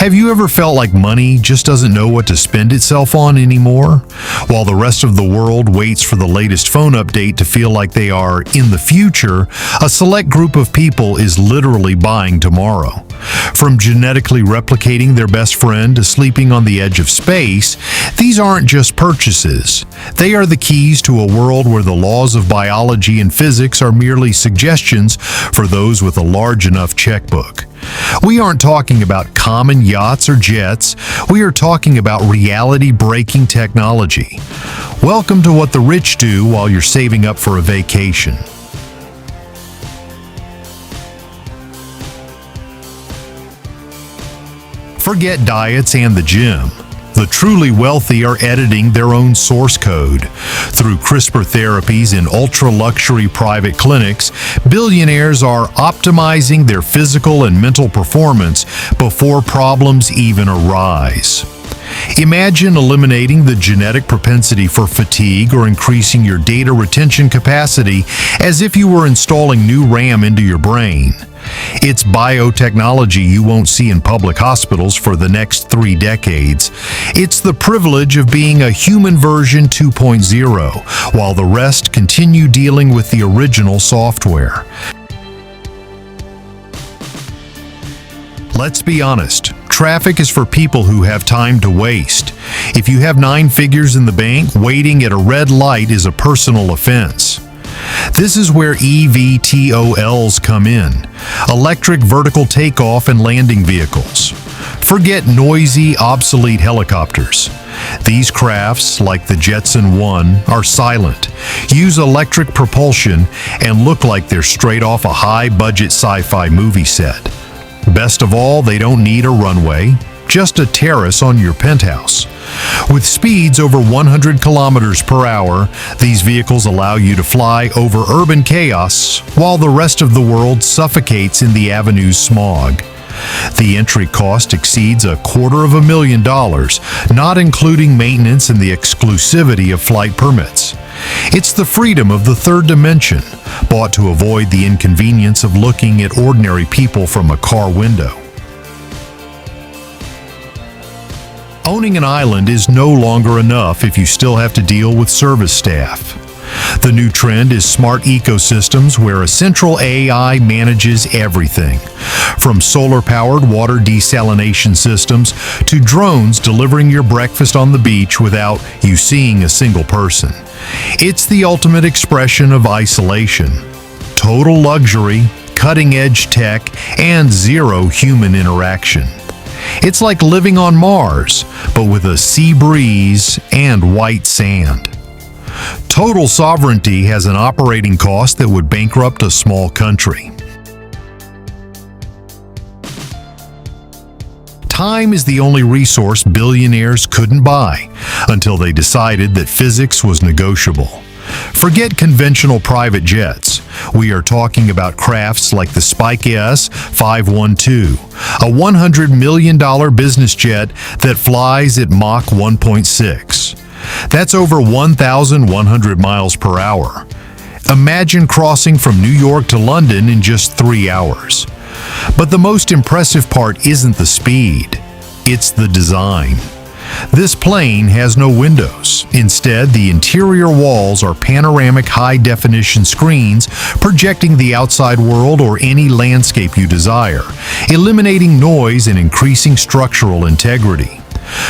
Have you ever felt like money just doesn't know what to spend itself on anymore? While the rest of the world waits for the latest phone update to feel like they are in the future, a select group of people is literally buying tomorrow. From genetically replicating their best friend to sleeping on the edge of space, these aren't just purchases. They are the keys to a world where the laws of biology and physics are merely suggestions for those with a large enough checkbook. We aren't talking about common yachts or jets. We are talking about reality-breaking technology. Welcome to what the rich do while you're saving up for a vacation. Forget diets and the gym. The truly wealthy are editing their own source code. Through CRISPR therapies in ultra-luxury private clinics, billionaires are optimizing their physical and mental performance before problems even arise. Imagine eliminating the genetic propensity for fatigue or increasing your data retention capacity as if you were installing new RAM into your brain. It's biotechnology you won't see in public hospitals for the next 3 decades. It's the privilege of being a human version 2.0, while the rest continue dealing with the original software. Let's be honest. Traffic is for people who have time to waste. If you have 9 figures in the bank, waiting at a red light is a personal offense. This is where eVTOLs come in, electric vertical takeoff and landing vehicles. Forget noisy, obsolete helicopters. These crafts, like the Jetson 1, are silent, use electric propulsion, and look like they're straight off a high-budget sci-fi movie set. Best of all, they don't need a runway, just a terrace on your penthouse. With speeds over 100 kilometers per hour, these vehicles allow you to fly over urban chaos while the rest of the world suffocates in the avenue's smog. The entry cost exceeds $250,000, not including maintenance and the exclusivity of flight permits. It's the freedom of the third dimension, bought to avoid the inconvenience of looking at ordinary people from a car window. Owning an island is no longer enough if you still have to deal with service staff. The new trend is smart ecosystems where a central AI manages everything, from solar-powered water desalination systems to drones delivering your breakfast on the beach without you seeing a single person. It's the ultimate expression of isolation. Total luxury, cutting-edge tech, and zero human interaction. It's like living on Mars, but with a sea breeze and white sand. Total sovereignty has an operating cost that would bankrupt a small country. Time is the only resource billionaires couldn't buy until they decided that physics was negotiable. Forget conventional private jets. We are talking about crafts like the Spike S-512, a $100 million business jet that flies at Mach 1.6. That's over 1,100 miles per hour. Imagine crossing from New York to London in just 3 hours. But the most impressive part isn't the speed, it's the design. This plane has no windows. Instead, the interior walls are panoramic high-definition screens projecting the outside world or any landscape you desire, eliminating noise and increasing structural integrity.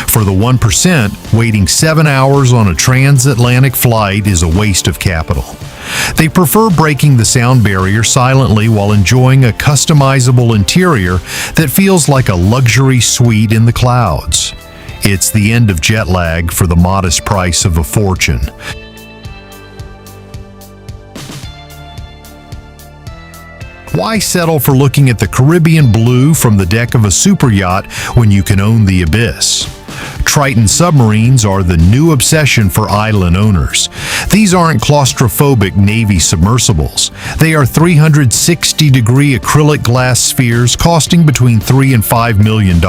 For the 1%, waiting 7 hours on a transatlantic flight is a waste of capital. They prefer breaking the sound barrier silently while enjoying a customizable interior that feels like a luxury suite in the clouds. It's the end of jet lag for the modest price of a fortune. Why settle for looking at the Caribbean blue from the deck of a super yacht when you can own the abyss? Triton submarines are the new obsession for island owners. These aren't claustrophobic Navy submersibles. They are 360-degree acrylic glass spheres costing between $3 and $5 million.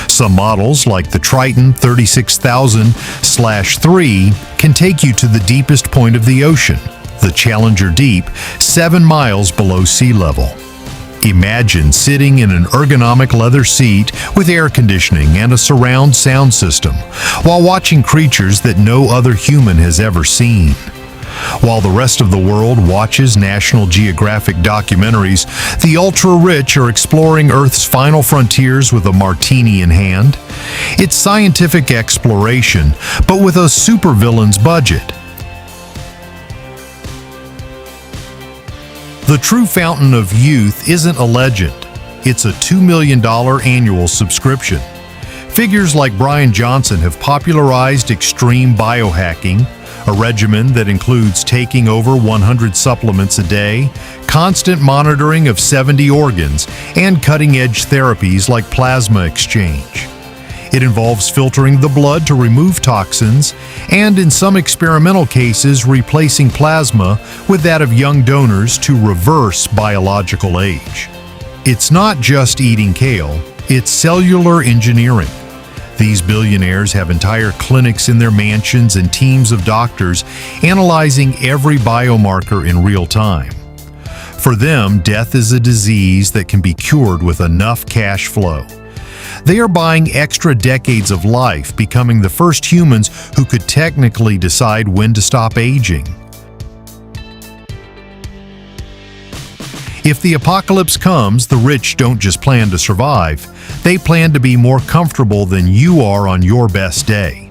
Some models, like the Triton 36,000/3, can take you to the deepest point of the ocean, the Challenger Deep, 7 miles below sea level. Imagine sitting in an ergonomic leather seat with air conditioning and a surround sound system while watching creatures that no other human has ever seen. While the rest of the world watches National Geographic documentaries, the ultra-rich are exploring Earth's final frontiers with a martini in hand. It's scientific exploration, but with a supervillain's budget. The true fountain of youth isn't a legend. It's a $2 million annual subscription. Figures like Brian Johnson have popularized extreme biohacking, a regimen that includes taking over 100 supplements a day, constant monitoring of 70 organs, and cutting-edge therapies like plasma exchange. It involves filtering the blood to remove toxins, and in some experimental cases, replacing plasma with that of young donors to reverse biological age. It's not just eating kale, it's cellular engineering. These billionaires have entire clinics in their mansions and teams of doctors analyzing every biomarker in real time. For them, death is a disease that can be cured with enough cash flow. They are buying extra decades of life, becoming the first humans who could technically decide when to stop aging. If the apocalypse comes, the rich don't just plan to survive, they plan to be more comfortable than you are on your best day.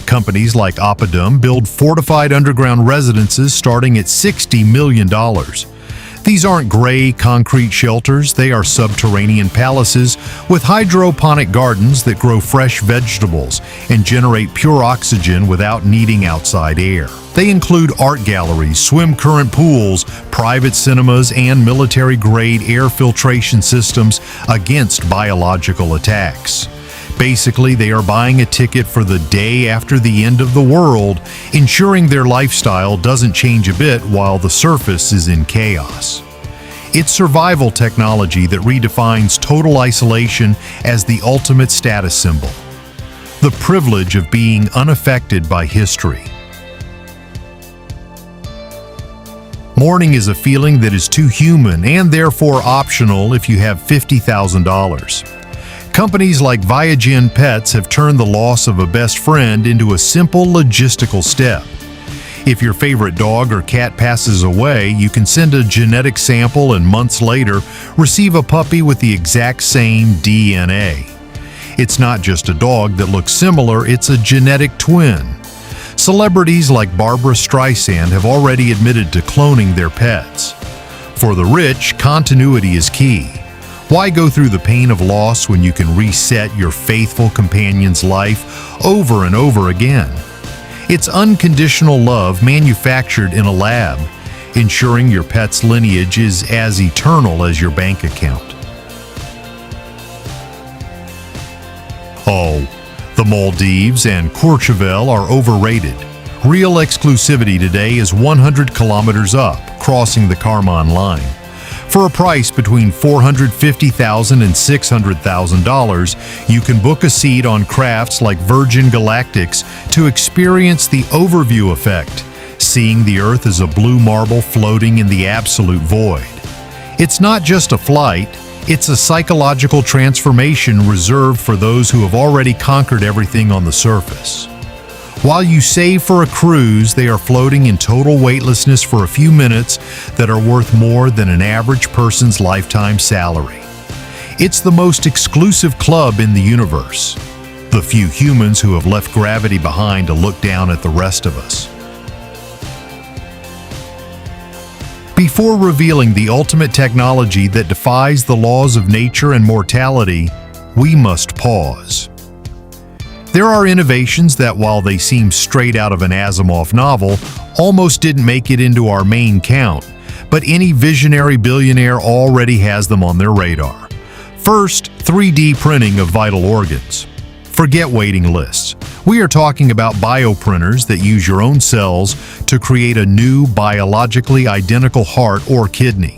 Companies like Opidum build fortified underground residences starting at $60 million. These aren't gray concrete shelters, they are subterranean palaces with hydroponic gardens that grow fresh vegetables and generate pure oxygen without needing outside air. They include art galleries, swim current pools, private cinemas, and military-grade air filtration systems against biological attacks. Basically, they are buying a ticket for the day after the end of the world, ensuring their lifestyle doesn't change a bit while the surface is in chaos. It's survival technology that redefines total isolation as the ultimate status symbol. The privilege of being unaffected by history. Mourning is a feeling that is too human and therefore optional if you have $50,000. Companies like Viagen Pets have turned the loss of a best friend into a simple logistical step. If your favorite dog or cat passes away, you can send a genetic sample and months later receive a puppy with the exact same DNA. It's not just a dog that looks similar, it's a genetic twin. Celebrities like Barbra Streisand have already admitted to cloning their pets. For the rich, continuity is key. Why go through the pain of loss when you can reset your faithful companion's life over and over again? It's unconditional love manufactured in a lab, ensuring your pet's lineage is as eternal as your bank account. Oh, the Maldives and Courchevel are overrated. Real exclusivity today is 100 kilometers up, crossing the Kármán line. For a price between $450,000 and $600,000, you can book a seat on crafts like Virgin Galactic's to experience the overview effect, seeing the Earth as a blue marble floating in the absolute void. It's not just a flight, it's a psychological transformation reserved for those who have already conquered everything on the surface. While you save for a cruise, they are floating in total weightlessness for a few minutes that are worth more than an average person's lifetime salary. It's the most exclusive club in the universe. The few humans who have left gravity behind to look down at the rest of us. Before revealing the ultimate technology that defies the laws of nature and mortality, we must pause. There are innovations that, while they seem straight out of an Asimov novel, almost didn't make it into our main count, but any visionary billionaire already has them on their radar. First, 3D printing of vital organs. Forget waiting lists. We are talking about bioprinters that use your own cells to create a new biologically identical heart or kidney.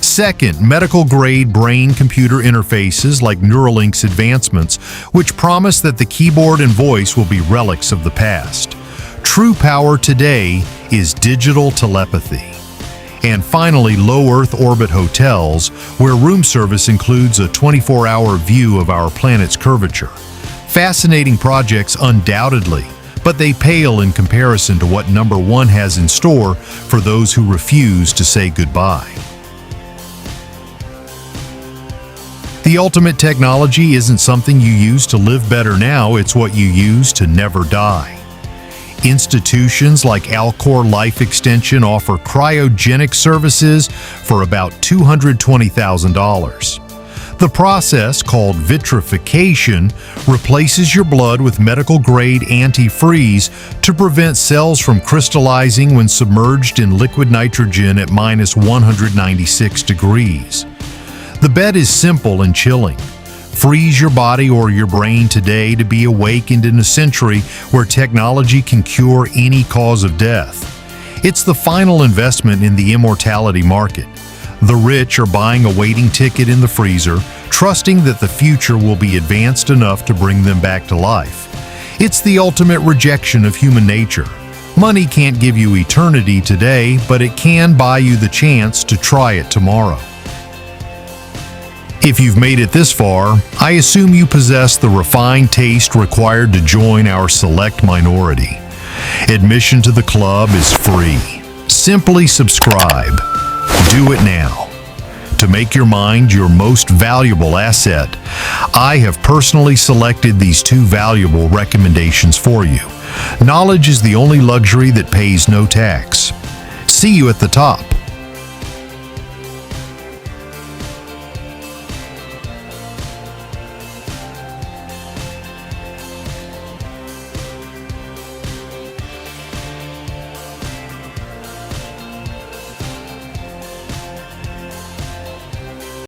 Second, medical-grade brain-computer interfaces like Neuralink's advancements, which promise that the keyboard and voice will be relics of the past. True power today is digital telepathy. And finally, low Earth orbit hotels, where room service includes a 24-hour view of our planet's curvature. Fascinating projects undoubtedly, but they pale in comparison to what number one has in store for those who refuse to say goodbye. The ultimate technology isn't something you use to live better now, it's what you use to never die. Institutions like Alcor Life Extension offer cryogenic services for about $220,000. The process, called vitrification, replaces your blood with medical-grade antifreeze to prevent cells from crystallizing when submerged in liquid nitrogen at minus 196 degrees. The bed is simple and chilling. Freeze your body or your brain today to be awakened in a century where technology can cure any cause of death. It's the final investment in the immortality market. The rich are buying a waiting ticket in the freezer, trusting that the future will be advanced enough to bring them back to life. It's the ultimate rejection of human nature. Money can't give you eternity today, but it can buy you the chance to try it tomorrow. If you've made it this far, I assume you possess the refined taste required to join our select minority. Admission to the club is free. Simply subscribe. Do it now. To make your mind your most valuable asset, I have personally selected these two valuable recommendations for you. Knowledge is the only luxury that pays no tax. See you at the top.